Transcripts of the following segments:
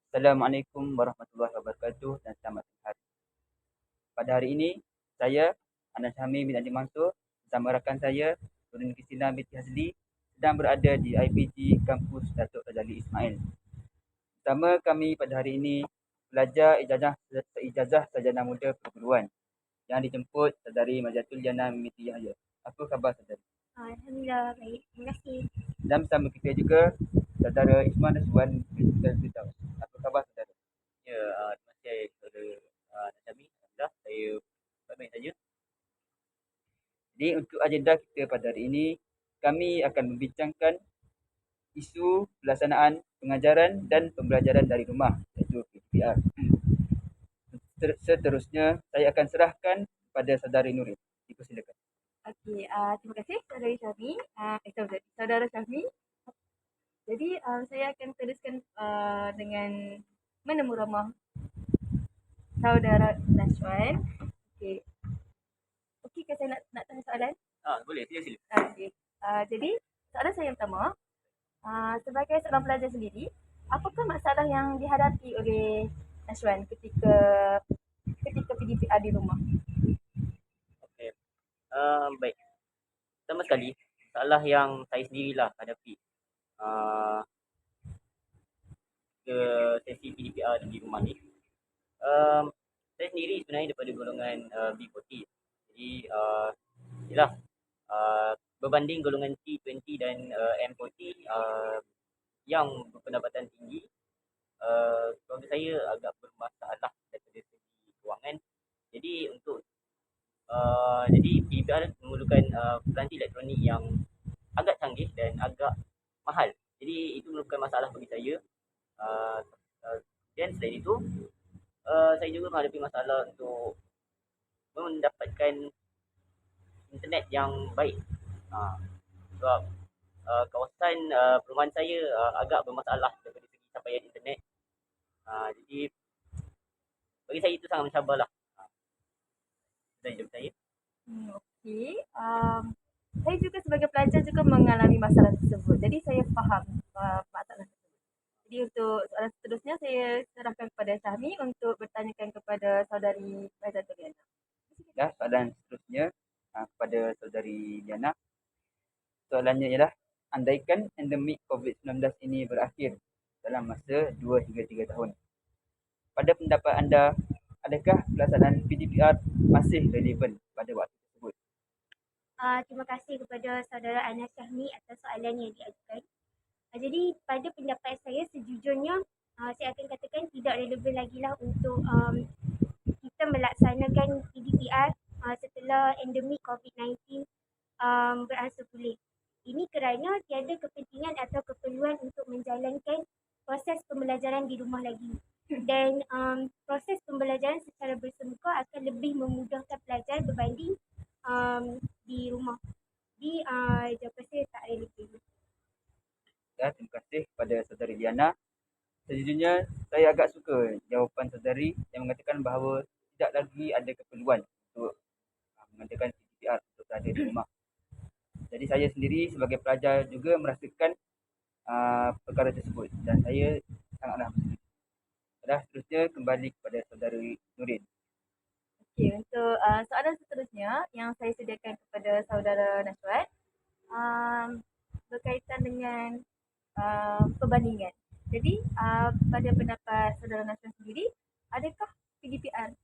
Assalamualaikum warahmatullahi wabarakatuh dan selamat hari. Pada hari ini, saya Anas Hamid bin Adi Mansur bersama rakan saya Nurdin Kristina binti Hazli sedang berada di IPG Kampus Datuk Razali Ismail. Bersama kami pada hari ini pelajar ijazah sarjana muda perguruan yang dijemput Saudari Majatul Jana Miti Yahya. Apa khabar saudari? Alhamdulillah, baik. Terima kasih. Dan bersama kita juga Saudara Isman Raswan bin Firdaus. Apa khabar saudara? Ya, terima kasih kepada Najami. Alhamdulillah, saya baik-baik saja. Jadi untuk agenda kita pada hari ini, kami akan membincangkan isu pelaksanaan pengajaran dan pembelajaran dari rumah, iaitu PPR. Seterusnya, saya akan serahkan kepada Saudari Nurin. Dipersilakan. Okey, terima kasih saudara Syahmi. Saudara Syahmi. Jadi, saya akan teruskan dengan menemu ramah saudara Nashwan. Okey. Okey ke saya nak tanya soalan? Boleh, sila. Okey. Jadi, soalan saya yang pertama, sebagai seorang pelajar sendiri, apakah masalah yang dihadapi oleh Nashwan ketika PDPR di rumah? Okey. Baik. Pertama sekali, masalah yang saya sendirilah hadapi ke sesi PDPR di rumah ni. Saya sendiri sebenarnya daripada golongan B40. Jadi, yelah, berbanding golongan T20 dan M40 yang berpendapatan tinggi, keluarga saya agak bermasalah daripada segi kewangan. Jadi jadi PDPR memerlukan peranti elektronik yang agak canggih dan agak mahal. Jadi itu merupakan masalah bagi saya. Uh, dan selain itu, saya juga menghadapi masalah untuk mendapatkan internet yang baik. Sebab kawasan perumahan saya agak bermasalah daripada segi capaian internet. Jadi bagi saya itu sangat mencabarlah. Dari jawab saya. Okey. Saya juga sebagai pelajar juga mengalami masalah tersebut. Jadi saya faham masalah tersebut. Jadi untuk soalan seterusnya saya serahkan kepada Syahmi untuk bertanyakan kepada saudari Faizal Turiana. Ya, soalan seterusnya kepada Saudari Diana. Soalannya ialah, andaikan endemik COVID-19 ini berakhir dalam masa 2 hingga 3 tahun. Pada pendapat anda, adakah pelaksanaan PDPR masih relevan pada waktu tersebut? Terima kasih kepada saudara Anas Syahmi atas soalan yang diajukan. Jadi pada pendapat saya sejujurnya saya akan katakan tidak relevan lagi lah untuk kita melaksanakan PDPR setelah endemik COVID-19 beransur pulih. Ini kerana tiada kepentingan atau keperluan untuk menjalankan proses pembelajaran di rumah lagi. Dan proses pembelajaran secara bersemuka akan lebih memudahkan pelajar berbanding di rumah. Jadi jawapan saya tak relevan. Ya, terima kasih kepada Saudari Diana. Sejujurnya, saya agak suka jawapan saudari yang mengatakan bahawa tidak lagi ada keperluan untuk mengadakan PDPR untuk berada di rumah. Jadi saya sendiri sebagai pelajar juga merasakan perkara tersebut dan saya sangatlah bersetuju. Seterusnya kembali kepada Saudari Nurin. Okey, untuk soalan seterusnya yang saya sediakan kepada saudara Nashwan berkaitan dengan perbandingan. Jadi pada pendapat saudara Nashwan sendiri, adakah PDPR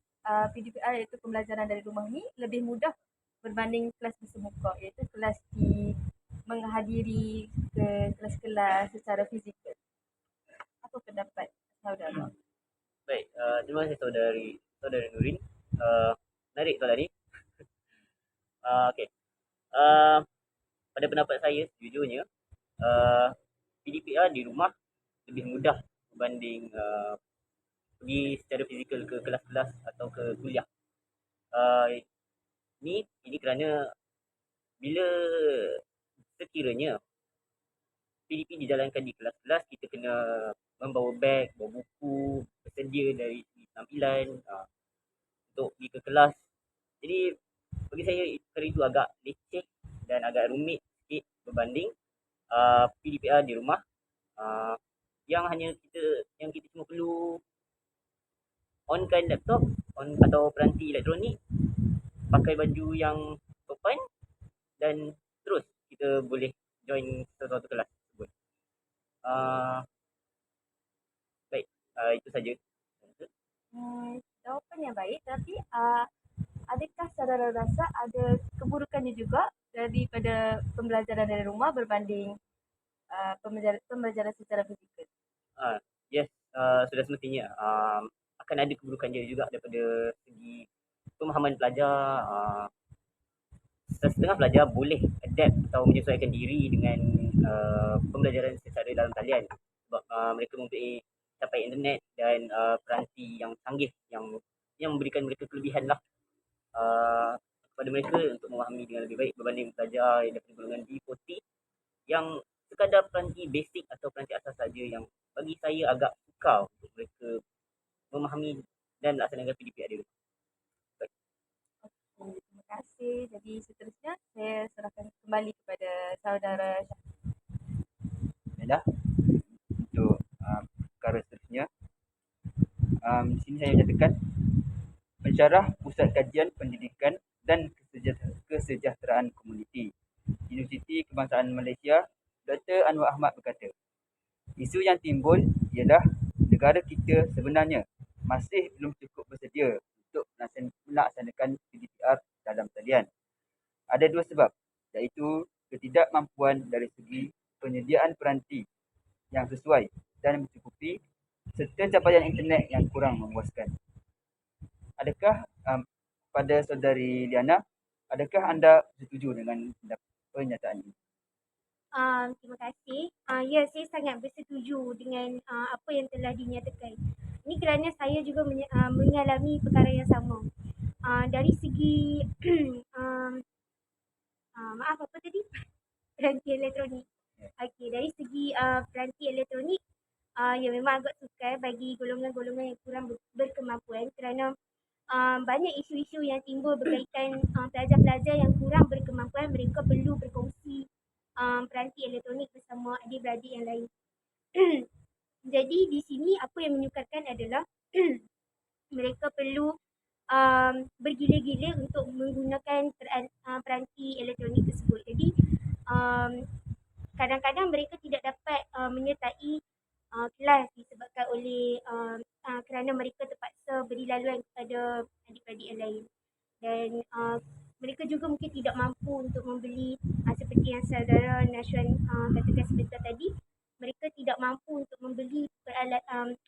iaitu pembelajaran dari rumah ni lebih mudah berbanding kelas bersemuka, iaitu kelas menghadiri ke kelas-kelas secara fizikal? Apa pendapat saudara? Baik, terima kasih saudari Nurin. Menarik soalan ni. Okey. Pada pendapat saya sejujurnya, PDPR di rumah lebih mudah berbanding pergi secara fizikal ke kelas-kelas atau ke kuliah. Ini kerana bila sekiranya PDP dijalankan di kelas-kelas, kita kena membawa beg, bawa buku, bersedia dari segi penampilan untuk pergi ke kelas. Jadi bagi saya perkara itu agak leceh dan agak rumit sikit berbanding PDPR di rumah, yang yang kita cuma perlu onkan laptop, on atau peranti elektronik, pakai baju yang sopan dan terus kita boleh join sesuatu kelas tersebut. Baik, itu saja. Jawapan yang baik, tapi adakah saudara rasa ada keburukannya juga daripada pembelajaran dari rumah berbanding pembelajaran secara fizikal? Yes, sudah semestinya. Akan ada keburukan dia juga daripada segi pemahaman pelajar. Setengah pelajar boleh adapt atau menyesuaikan diri dengan pembelajaran secara dalam talian sebab mereka mempunyai capaian internet dan peranti yang canggih yang memberikan mereka kelebihan lah kepada mereka untuk memahami dengan lebih baik berbanding pelajar yang daripada golongan D40 yang sekadar peranti basic atau peranti asas saja, yang bagi saya agak sukar untuk mereka memahami dan melaksanakan PDPR dia. Terima kasih. Jadi seterusnya saya serahkan kembali kepada saudara Syah. Baiklah, untuk perkara seterusnya, di sini saya nyatakan pensyarah Pusat Kajian Pendidikan dan Kesejahteraan Komuniti Universiti Kebangsaan Malaysia, Dr. Anwar Ahmad berkata, isu yang timbul ialah negara kita sebenarnya masih belum cukup bersedia untuk melaksanakan PDPR dalam talian. Ada dua sebab, iaitu ketidakmampuan dari segi penyediaan peranti yang sesuai dan mencukupi serta capaian internet yang kurang memuaskan. Adakah pada saudari Liana, adakah anda setuju dengan pernyataan ini? Terima kasih. Ya, saya sangat bersetuju dengan apa yang telah dinyatakan. Ini kerana saya juga mengalami perkara yang sama. Dari segi maaf apa tadi? Peranti elektronik. Okey, dari segi peranti elektronik, ya memang agak sukar bagi golongan-golongan yang kurang berkemampuan kerana banyak isu-isu yang timbul berkaitan pelajar-pelajar yang kurang berkemampuan, mereka perlu berkongsi peranti elektronik bersama adik-beradik yang lain. Jadi di sini apa yang menyukarkan adalah mereka perlu bergila-gila untuk menggunakan peranti elektronik tersebut. Jadi kadang-kadang mereka tidak dapat menyertai kelas disebabkan oleh kerana mereka terpaksa beri laluan kepada adik-beradik yang lain. Dan mereka juga mungkin tidak mampu untuk membeli seperti yang saudara Nashwan katakan sebentar tadi, mereka tidak mampu untuk membeli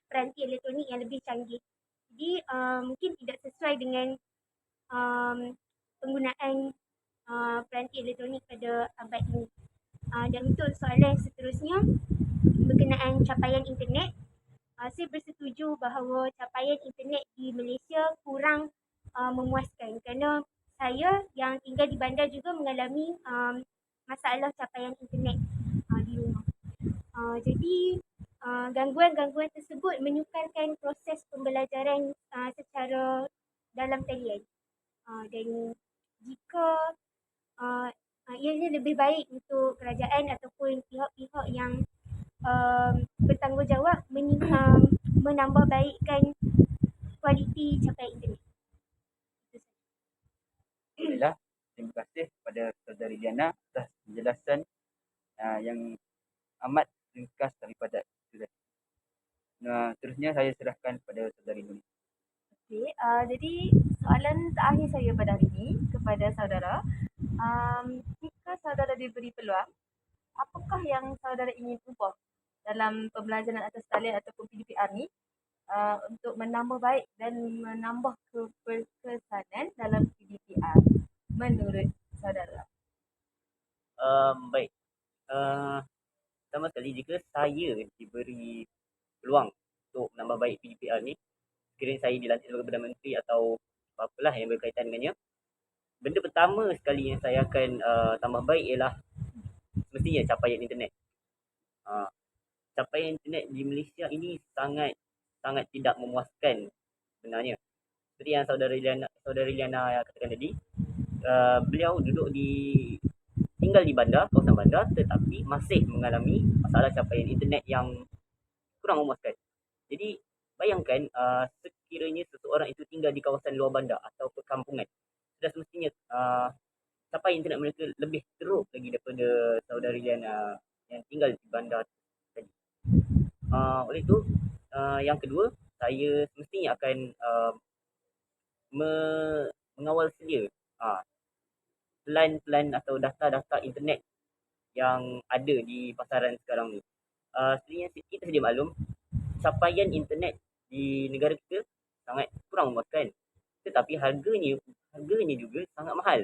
peranti elektronik yang lebih canggih. Jadi mungkin tidak sesuai dengan penggunaan peranti elektronik pada abad ini. Dan untuk soalan seterusnya berkenaan capaian internet, saya bersetuju bahawa capaian internet di Malaysia kurang memuaskan kerana saya yang tinggal di bandar juga mengalami masalah capaian internet di rumah. Jadi gangguan-gangguan tersebut menyukarkan proses pembelajaran secara dalam talian. Dan jika ianya lebih baik untuk kerajaan ataupun pihak-pihak yang bertanggungjawab menambah baikkan kualiti capaian internet. Baiklah, terima kasih kepada saudari Liana atas penjelasan yang amat ringkas daripada itu tadi. Terusnya saya serahkan kepada saudari Nuni. Okey, jadi soalan terakhir saya pada hari ini kepada saudara, jika saudara diberi peluang, apakah yang saudara ingin ubah dalam pembelajaran atas talian ataupun PDPR ni untuk menambah baik dan menambah keberkesanan dalam PDPR menurut saudara? Baik. Pertama sekali, jika saya diberi peluang untuk menambah baik PDPR ni, sekiranya saya dilantik sebagai Perdana Menteri atau apa-apalah yang berkaitan dengannya, benda pertama sekali yang saya akan tambah baik ialah semestinya capaian internet. Capaian internet di Malaysia ini sangat tidak memuaskan sebenarnya. Seperti yang saudari Liana katakan tadi, beliau tinggal di bandar, kawasan bandar, tetapi masih mengalami masalah capaian internet yang kurang memuaskan. Jadi bayangkan sekiranya seseorang itu tinggal di kawasan luar bandar atau perkampungan, sudah semestinya capai internet mereka lebih teruk lagi daripada saudari Liana yang tinggal di bandar tadi. Oleh itu, yang kedua, saya semestinya akan mengawal sedia plan-plan atau data-data internet yang ada di pasaran sekarang ni. Sebenarnya kita sedia maklum, capaian internet di negara kita sangat kurang memuaskan. Tetapi harganya juga sangat mahal.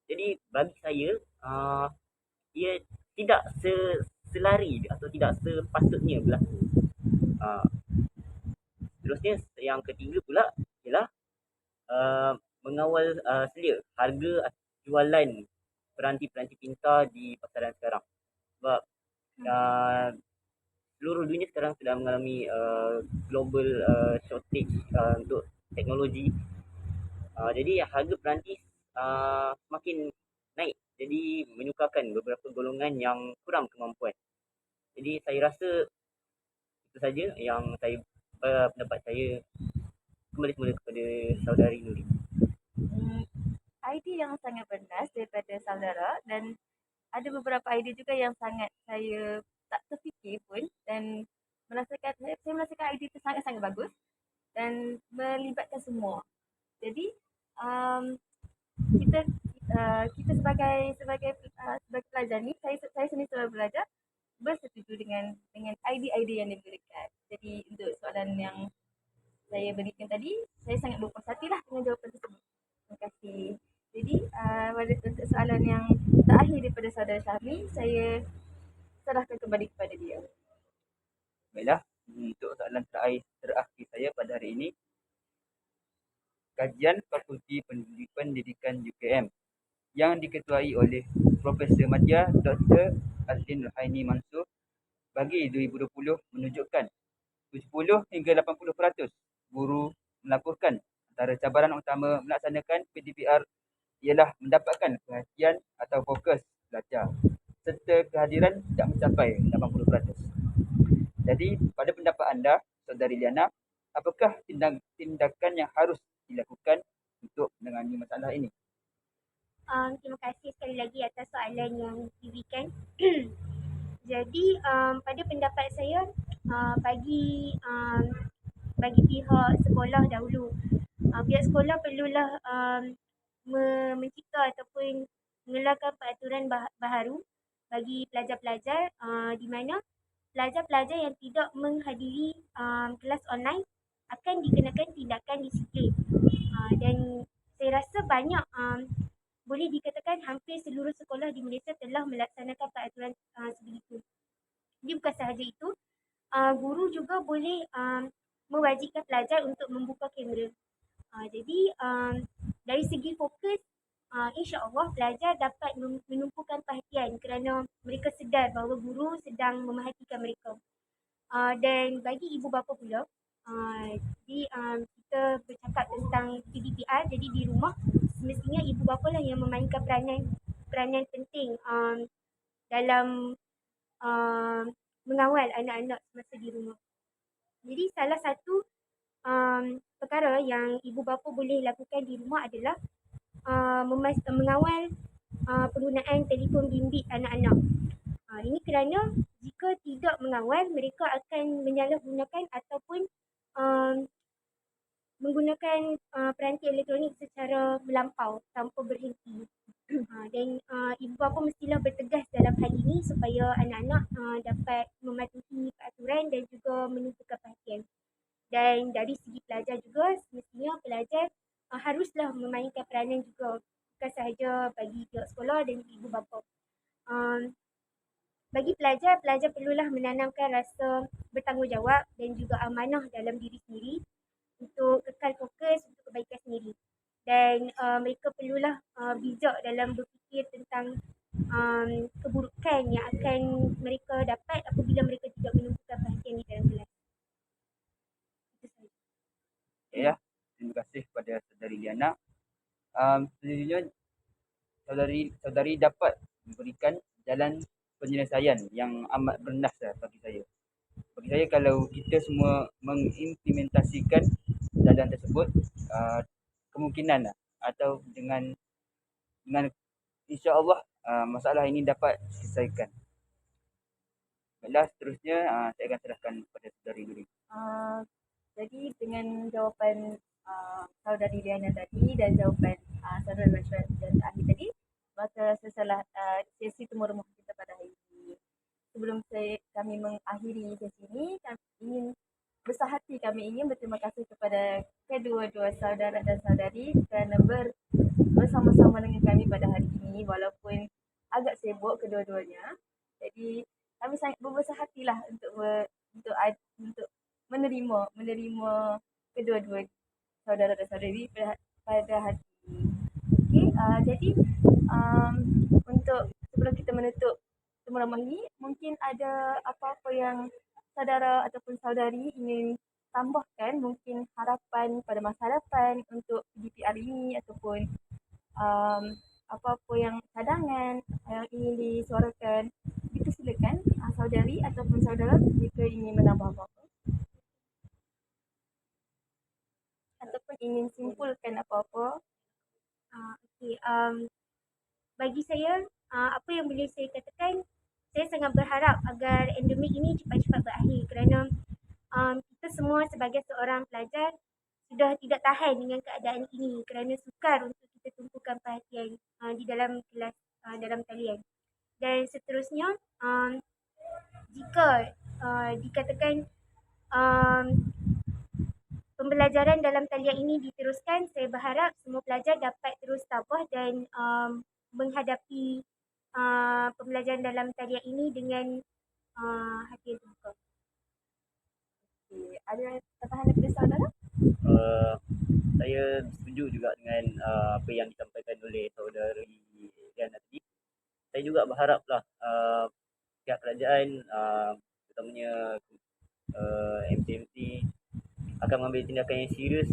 Jadi bagi saya, ia tidak selari atau tidak sepatutnya berlaku. Seterusnya, yang ketiga pula ialah mengawal sedia harga jualan peranti-peranti pintar di pasaran sekarang. Sebab seluruh dunia sekarang sedang mengalami global shortage untuk teknologi. Jadi harga peranti semakin naik. Jadi menyukarkan beberapa golongan yang kurang kemampuan. Jadi saya rasa itu saja yang pendapat saya. Kembali semula kepada saudari Nuri. Idea yang sangat bernas daripada saudara, dan ada beberapa idea juga yang sangat saya tak terfikir pun, dan saya merasakan idea itu sangat-sangat bagus dan melibatkan semua. Jadi kita kita sebagai pelajar ni, saya sendiri sebagai pelajar bersetuju dengan idea-idea yang diberikan. Jadi untuk soalan yang saya berikan tadi, saya sangat berpuas hati lah dengan jawapan tersebut. Terima kasih. Jadi untuk soalan yang terakhir daripada saudara Syahmi, saya serahkan kembali kepada dia. Baiklah, untuk soalan terakhir saya pada hari ini, kajian Fakulti Pendidikan UKM yang diketuai oleh Profesor Madya Dr. Azlin Ruhaini Mansur bagi 2020 menunjukkan 70 hingga 80% guru melaporkan antara cabaran utama melaksanakan PDPR ialah mendapatkan perhatian atau fokus belajar serta kehadiran tidak mencapai 80%. Jadi, pada pendapat anda, saudari Liana, apakah tindakan yang harus dilakukan untuk menangani masalah ini? Terima kasih sekali lagi atas soalan yang diberikan. Jadi pada pendapat saya, bagi pihak sekolah dahulu, pihak sekolah perlulah mencipta ataupun mengeluarkan peraturan baharu bagi pelajar-pelajar, di mana pelajar-pelajar yang tidak menghadiri kelas online akan dikenakan tindakan disiplin. Dan saya rasa banyak, boleh dikatakan hampir seluruh sekolah di Malaysia telah melaksanakan peraturan sebegitu. Jadi bukan sahaja itu, guru juga boleh mewajibkan pelajar untuk membuka kamera. Jadi dari segi fokus, insya-Allah pelajar dapat menumpukan perhatian kerana mereka sedar bahawa guru sedang memerhatikan mereka. Dan bagi ibu bapa pula, kita bercakap tentang PDPR, jadi di rumah semestinya ibu bapa lah yang memainkan peranan penting dalam mengawal anak-anak semasa di rumah. Jadi salah satu perkara yang ibu bapa boleh lakukan di rumah adalah mengawal penggunaan telefon bimbit anak-anak. Ini kerana jika tidak mengawal, mereka akan menyalahgunakan ataupun menggunakan peranti elektronik secara melampau tanpa berhenti. Dan ibu bapa mestilah bertegas dalam hal ini supaya anak-anak dapat mematuhi peraturan dan juga menumpukan perhatian. Dan dari segi pelajar juga, semestinya pelajar haruslah memainkan peranan juga, bukan sahaja bagi pihak sekolah dan ibu bapa. Bagi pelajar perlulah menanamkan rasa bertanggungjawab dan juga amanah dalam diri sendiri untuk kekal fokus untuk kebaikan sendiri. Dan mereka perlulah bijak dalam berfikir tentang keburukan yang akan mereka dapat apabila mereka tidak menumpukan perhatian di dalam kelas. Ya, terima kasih kepada saudari Liana. Selanjutnya, saudari dapat memberikan jalan penyelesaian yang amat bernas bagi saya. Bagi saya, saya kalau kita semua mengimplementasikan jalan tersebut, kemungkinan atau dengan insya-Allah masalah ini dapat diselesaikan. Baiklah, seterusnya saya akan serahkan kepada saudari Nuri. Jadi dengan jawapan saudari Diana tadi dan jawapan saudara Rashwan dan Ahli tadi, maka setelah sesi temu rumah kita pada hari ini, sebelum kami mengakhiri sesi ini, kami ingin berterima kasih kepada kedua-dua saudara dan saudari kerana bersama-sama dengan kami pada hari ini walaupun agak sibuk kedua-duanya. Jadi kami sangat berbesar hatilah untuk menerima kedua-dua saudara dan saudari pada hari ini. Okey, jadi untuk sebelum kita menutup temu ramah ini, mungkin ada apa-apa yang saudara ataupun saudari ingin tambahkan, mungkin harapan pada masa hadapan untuk PDPR ini ataupun apa-apa yang cadangan yang ingin disuarakan, itu silakan saudari ataupun saudara jika ingin menambah apa-apa ataupun ingin simpulkan apa-apa. Okey, bagi saya, apa yang boleh saya katakan, saya sangat berharap agar endemik ini cepat-cepat berakhir kerana kita semua sebagai seorang pelajar sudah tidak tahan dengan keadaan ini kerana sukar untuk kita tumpukan perhatian di dalam kelas, dalam talian. Dan seterusnya, jika dikatakan pembelajaran dalam talian ini diteruskan, saya berharap semua pelajar dapat terus tabah dan menghadapi pembelajaran dalam talian ini dengan hati yang terbuka. Okay. Ada tambahan daripada saudara? Saya setuju juga dengan apa yang disampaikan oleh saudari Diana tadi. Saya juga berharaplah pihak kerajaan, terutamanya MCMC akan mengambil tindakan yang serius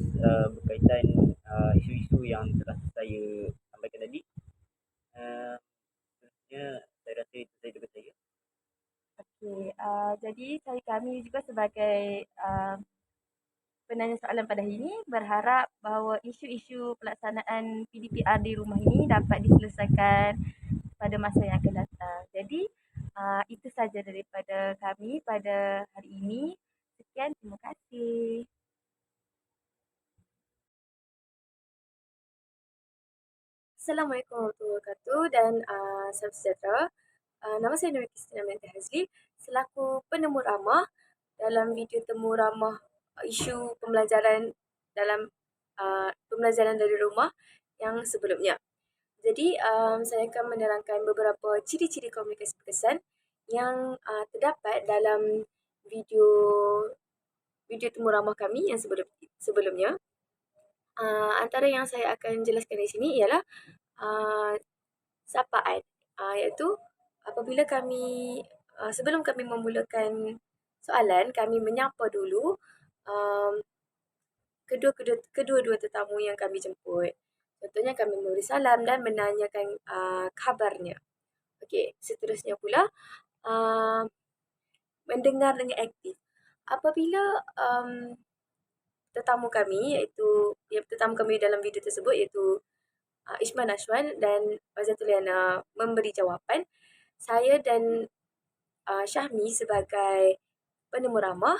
berkaitan isu-isu yang telah saya sampaikan tadi. Seterusnya saya rasa itu saja daripada saya. Okey, jadi kami juga sebagai penanya soalan pada hari ini berharap bahawa isu-isu pelaksanaan PDPR di rumah ini dapat diselesaikan pada masa yang akan datang. Jadi itu saja daripada kami pada hari ini. Sekian, terima kasih. Assalamualaikum warahmatullahi wabarakatuh dan salam sejahtera. Nama saya Nuri Kristina Melati Hazli selaku penemu ramah dalam video temu ramah isu pembelajaran dalam pembelajaran dari rumah yang sebelumnya. Jadi saya akan menerangkan beberapa ciri-ciri komunikasi berkesan yang terdapat dalam video temu ramah kami yang sebelumnya. Antara yang saya akan jelaskan di sini ialah sapaan, iaitu apabila kami sebelum kami memulakan soalan, kami menyapa dulu kedua-dua tetamu yang kami jemput. Contohnya kami memberi salam dan menanyakan khabarnya. Okey, seterusnya pula mendengar dengan aktif. Apabila tetamu kami dalam video tersebut iaitu Ishman Ashwan dan Fazatul Liana memberi jawapan, saya dan Syahmi sebagai penemu ramah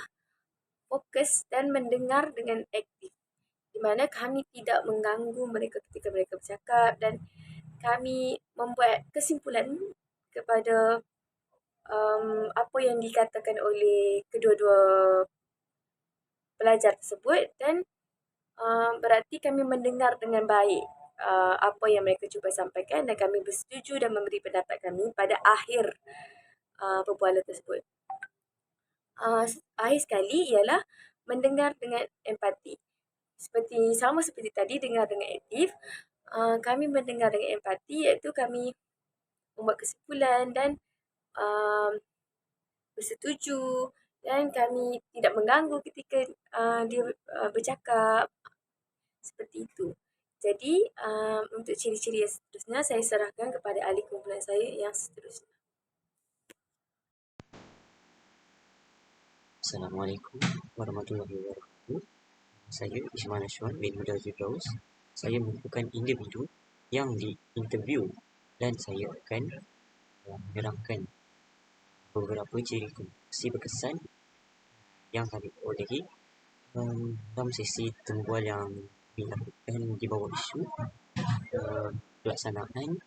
fokus dan mendengar dengan aktif, di mana kami tidak mengganggu mereka ketika mereka bercakap dan kami membuat kesimpulan kepada apa yang dikatakan oleh kedua-dua pelajar tersebut dan berarti kami mendengar dengan baik apa yang mereka cuba sampaikan dan kami bersetuju dan memberi pendapat kami pada akhir perbualan tersebut. Akhir sekali ialah mendengar dengan empati. Sama seperti tadi, dengar dengan aktif. Kami mendengar dengan empati iaitu kami membuat kesimpulan dan bersetuju dan kami tidak mengganggu ketika dia bercakap, seperti itu. Jadi untuk ciri-ciri yang seterusnya saya serahkan kepada ahli kumpulan saya yang seterusnya. Assalamualaikum warahmatullahi wabarakatuh. Saya Ismail Ashwan bin Mudal Firdaus. Saya merupakan individu yang diinterview dan saya akan menerangkan beberapa ciri komunikasi berkesan yang kami perolehi dalam sesi temu yang dilakukan di bawah isu pelaksanaan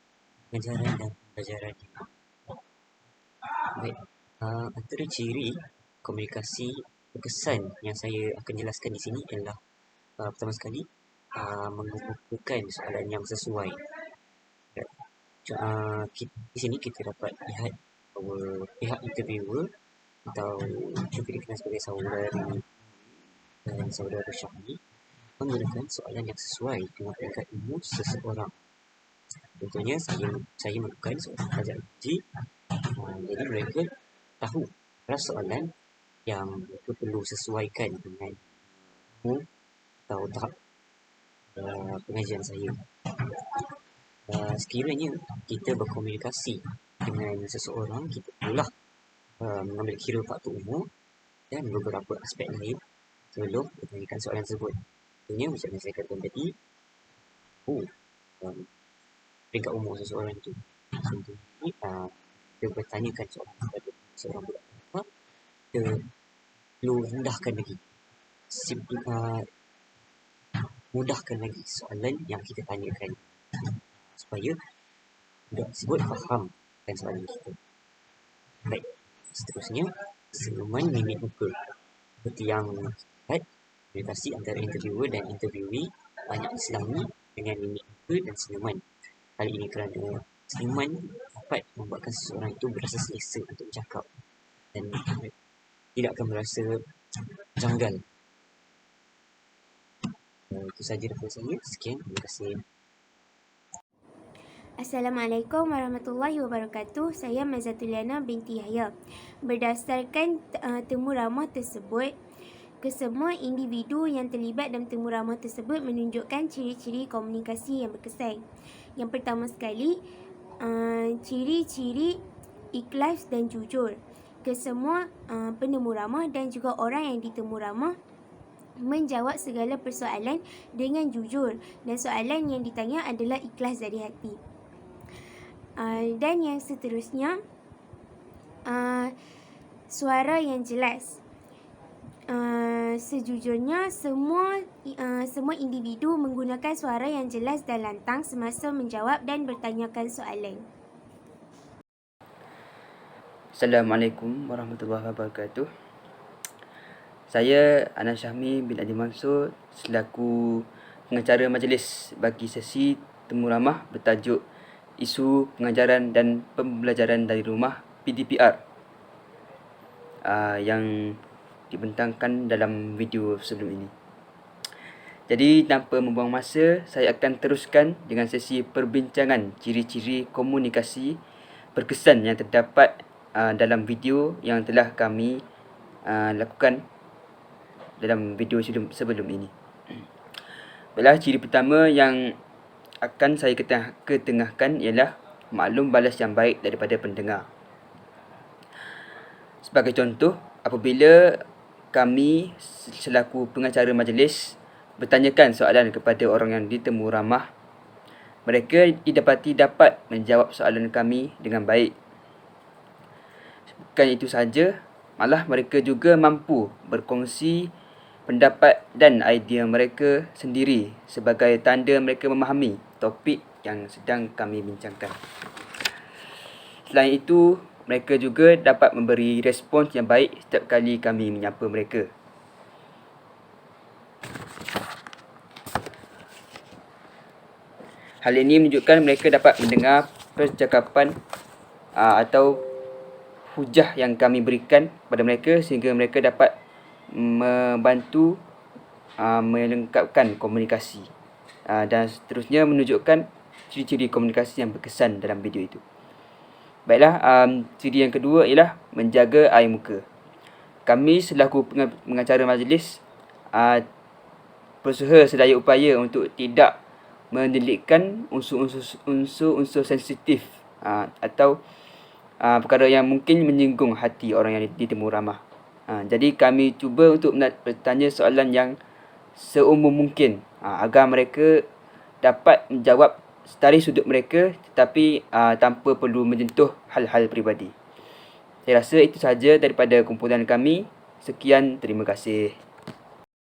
pengajaran dan pembelajaran. Baik, antara ciri komunikasi berkesan yang saya akan jelaskan di sini adalah pertama sekali mengemukakan soalan yang sesuai. Di sini kita dapat lihat bahawa pihak interviewer atau juga dikenal sebagai saudari dan saudara Syahmi menggunakan soalan yang sesuai dengan tingkat ilmu seseorang. Contohnya saya melakukan soalan pelajaran uji, jadi mereka tahu soalan yang mereka perlu sesuaikan dengan ilmu atau tahap pengajian saya. Sekiranya kita berkomunikasi dengan seseorang, kita perlulah mengambil kira faktor umum dan beberapa aspek lain sebelum bertanyakan soalan tersebut. Contohnya macam yang saya katakan tadi, peringkat umur seseorang itu. Contohnya kita bertanyakan soalan kepada seorang budak, kita perlu rendahkan lagi, mudahkan lagi soalan yang kita tanyakan supaya budak tersebut faham dan soalan kita. Baik, seterusnya senyuman mimik muka. Seperti yang dapat komunikasi antara interviewer dan interviewee banyak diselami dengan mimik muka dan senyuman. Hal ini kerana senyuman dapat membuatkan seseorang itu berasa selesa untuk bercakap dan tidak akan merasa janggal. Itu sahaja daripada saya. Sekian, terima kasih. Assalamualaikum warahmatullahi wabarakatuh. Saya Mazatuliana binti Yahya. Berdasarkan temu ramah tersebut, kesemua individu yang terlibat dalam temu ramah tersebut menunjukkan ciri-ciri komunikasi yang berkesan. Yang pertama sekali, ciri-ciri ikhlas dan jujur. Kesemua penemu ramah dan juga orang yang ditemu ramah menjawab segala persoalan dengan jujur dan soalan yang ditanya adalah ikhlas dari hati. Dan yang seterusnya, suara yang jelas. Sejujurnya semua individu menggunakan suara yang jelas dan lantang semasa menjawab dan bertanyakan soalan. Assalamualaikum warahmatullahi wabarakatuh. Saya Anas Syahmi bin Adi Mansur selaku pengacara majlis bagi sesi temu ramah bertajuk Isu Pengajaran dan Pembelajaran dari Rumah PDPR yang dibentangkan dalam video sebelum ini. Jadi tanpa membuang masa, saya akan teruskan dengan sesi perbincangan ciri-ciri komunikasi berkesan yang terdapat dalam video yang telah kami lakukan dalam video sebelum ini. Baiklah, ciri pertama yang akan saya ketengahkan ialah maklum balas yang baik daripada pendengar. Sebagai contoh, apabila kami selaku pengacara majlis bertanyakan soalan kepada orang yang ditemu ramah, mereka didapati dapat menjawab soalan kami dengan baik. Bukan itu sahaja, malah mereka juga mampu berkongsi pendapat dan idea mereka sendiri sebagai tanda mereka memahami topik yang sedang kami bincangkan. Selain itu, mereka juga dapat memberi respons yang baik setiap kali kami menyapa mereka. Hal ini menunjukkan mereka dapat mendengar percakapan atau hujah yang kami berikan kepada mereka sehingga mereka dapat membantu melengkapkan komunikasi dan seterusnya menunjukkan ciri-ciri komunikasi yang berkesan dalam video itu. Baiklah, ciri yang kedua ialah menjaga air muka. Kami selaku pengacara majlis berusaha sedaya upaya untuk tidak menelitkan unsur-unsur sensitif atau perkara yang mungkin menyinggung hati orang yang ditemu ramah. Jadi kami cuba untuk bertanya soalan yang seumum mungkin agar mereka dapat menjawab dari sudut mereka tetapi tanpa perlu menyentuh hal-hal peribadi. Saya rasa itu sahaja daripada kumpulan kami. Sekian, terima kasih.